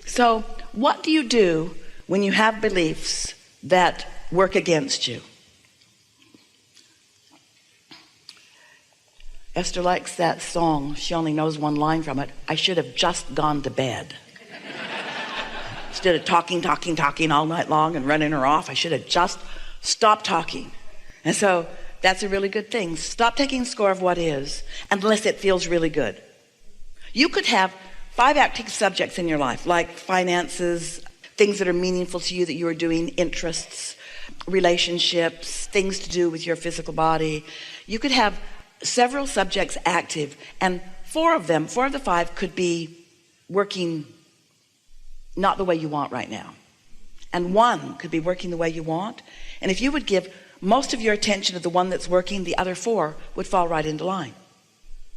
So what do you do when you have beliefs that work against you? Esther likes that song. She only knows one line from it. I should have just gone to bed. Instead of talking all night long and running her off, I should have just stopped talking. And so that's a really good thing. Stop taking score of what is unless it feels really good. You could have 5 active subjects in your life, like finances, things that are meaningful to you that you are doing, interests, relationships, things to do with your physical body. You could have several subjects active, and 4 of the 5 could be working not the way you want right now, and 1 could be working the way you want. And if you would give most of your attention to the one that's working, the other 4 would fall right into line,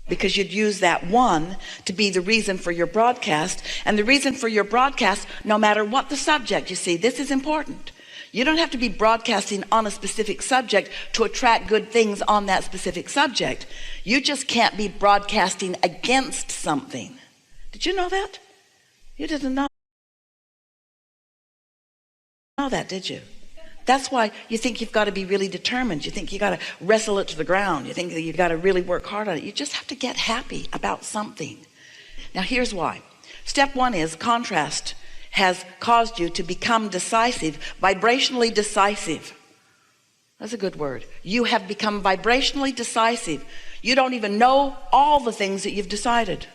because you'd use that 1 to be the reason for your broadcast. And the reason for your broadcast, no matter what the subject, you see, this is important. You don't have to be broadcasting on a specific subject to attract good things on that specific subject. You just can't be broadcasting against something. Did you know that? You didn't know that, did you? That's why you think you've got to be really determined. You think you got to wrestle it to the ground. You think that you've got to really work hard on it. You just have to get happy about something. Now here's why. Step 1 is contrast has caused you to become decisive, vibrationally decisive. That's a good word. You have become vibrationally decisive. You don't even know all the things that you've decided,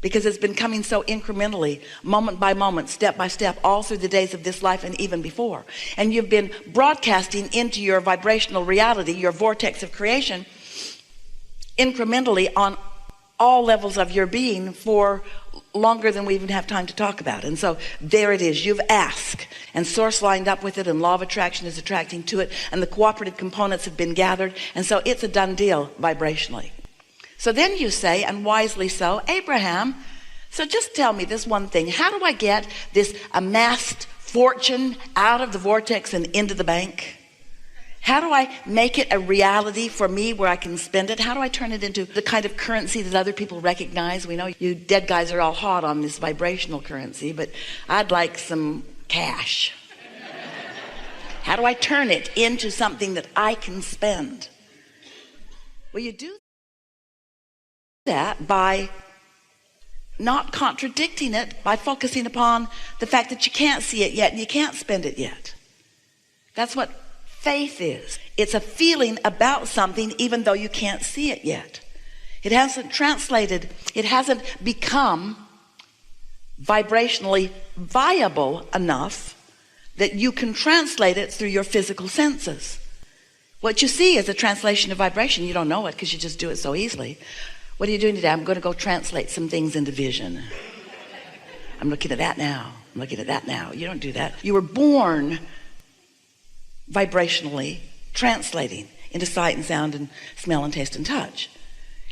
because it's been coming so incrementally, moment by moment, step by step, all through the days of this life and even before. And you've been broadcasting into your vibrational reality, your vortex of creation, incrementally on all levels of your being for longer than we even have time to talk about. And so there it is. You've asked, and source lined up with it, and law of attraction is attracting to it, and the cooperative components have been gathered, and so it's a done deal vibrationally. So then you say, and wisely so, Abraham, so just tell me this one thing. How do I get this amassed fortune out of the vortex and into the bank? How do I make it a reality for me where I can spend it? How do I turn it into the kind of currency that other people recognize? We know you dead guys are all hot on this vibrational currency, but I'd like some cash. How do I turn it into something that I can spend? Well, you do that by not contradicting it, by focusing upon the fact that you can't see it yet and you can't spend it yet. That's what faith is. It's a feeling about something even though you can't see it yet. It hasn't translated, it hasn't become vibrationally viable enough that you can translate it through your physical senses. What you see is a translation of vibration. You don't know it because you just do it so easily. What are you doing today? I'm going to go translate some things into vision. I'm looking at that now. I'm looking at that now. You don't do that. You were born vibrationally translating into sight and sound and smell and taste and touch.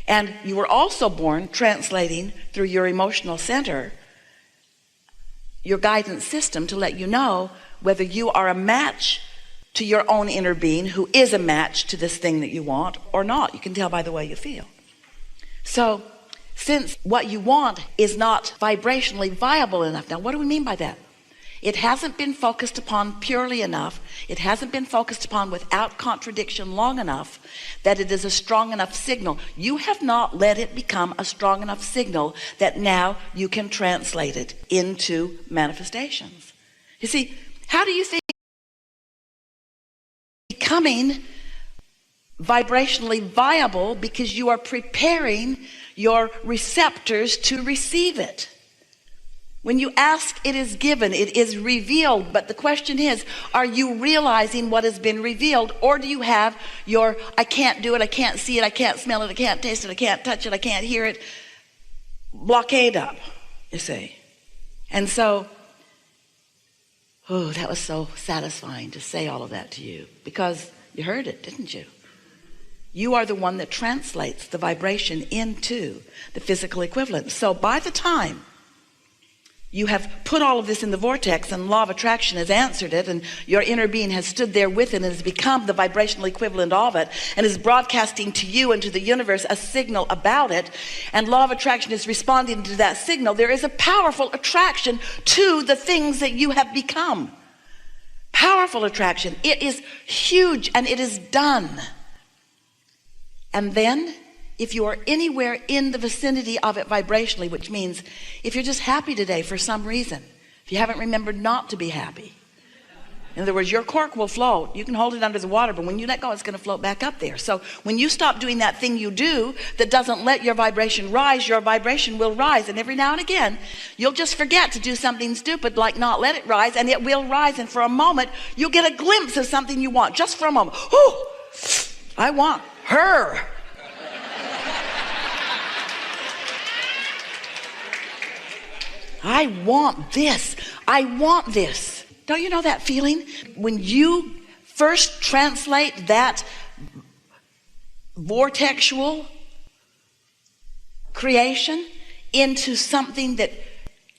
And you were also born translating through your emotional center, your guidance system, to let you know whether you are a match to your own inner being, who is a match to this thing that you want, or not. You can tell by the way you feel. So since what you want is not vibrationally viable enough, now what do we mean by that? It hasn't been focused upon purely enough. It hasn't been focused upon without contradiction long enough that it is a strong enough signal. You have not let it become a strong enough signal that now you can translate it into manifestations. You see, how do you think becoming vibrationally viable? Because you are preparing your receptors to receive it. When you ask, it is given, it is revealed. But the question is, are you realizing what has been revealed? Or do you have your, I can't do it, I can't see it, I can't smell it, I can't taste it, I can't touch it, I can't hear it, blockade up, you see? And so, oh, that was so satisfying to say all of that to you, because you heard it, didn't you? You are the one that translates the vibration into the physical equivalent. So by the time You have put all of this in the vortex, and law of attraction has answered it, and your inner being has stood there with it and has become the vibrational equivalent of it and is broadcasting to you and to the universe a signal about it, and law of attraction is responding to that signal. There is a powerful attraction to the things that you have become. Powerful attraction. It is huge, and it is done. And then if you are anywhere in the vicinity of it vibrationally, which means if you're just happy today for some reason, if you haven't remembered not to be happy, in other words, your cork will float. You can hold it under the water, but when you let go, it's going to float back up there. So when you stop doing that thing you do that doesn't let your vibration rise, your vibration will rise. And every now and again, you'll just forget to do something stupid like not let it rise, and it will rise. And for a moment, you'll get a glimpse of something you want, just for a moment. Oh, I want her. I want this. I want this. Don't you know that feeling? When you first translate that vortexual creation into something that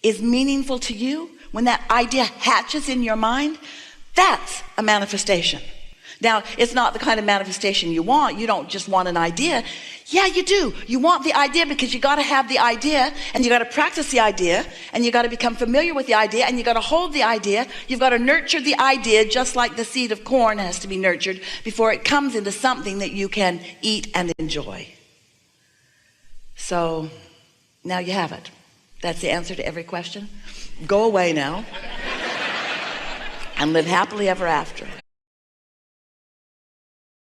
is meaningful to you, when that idea hatches in your mind, that's a manifestation. Now, it's not the kind of manifestation you want. You don't just want an idea. Yeah, you do. You want the idea because you got to have the idea, and you got to practice the idea, and you got to become familiar with the idea, and you got to hold the idea. You've got to nurture the idea just like the seed of corn has to be nurtured before it comes into something that you can eat and enjoy. So now you have it. That's the answer to every question. Go away now and live happily ever after.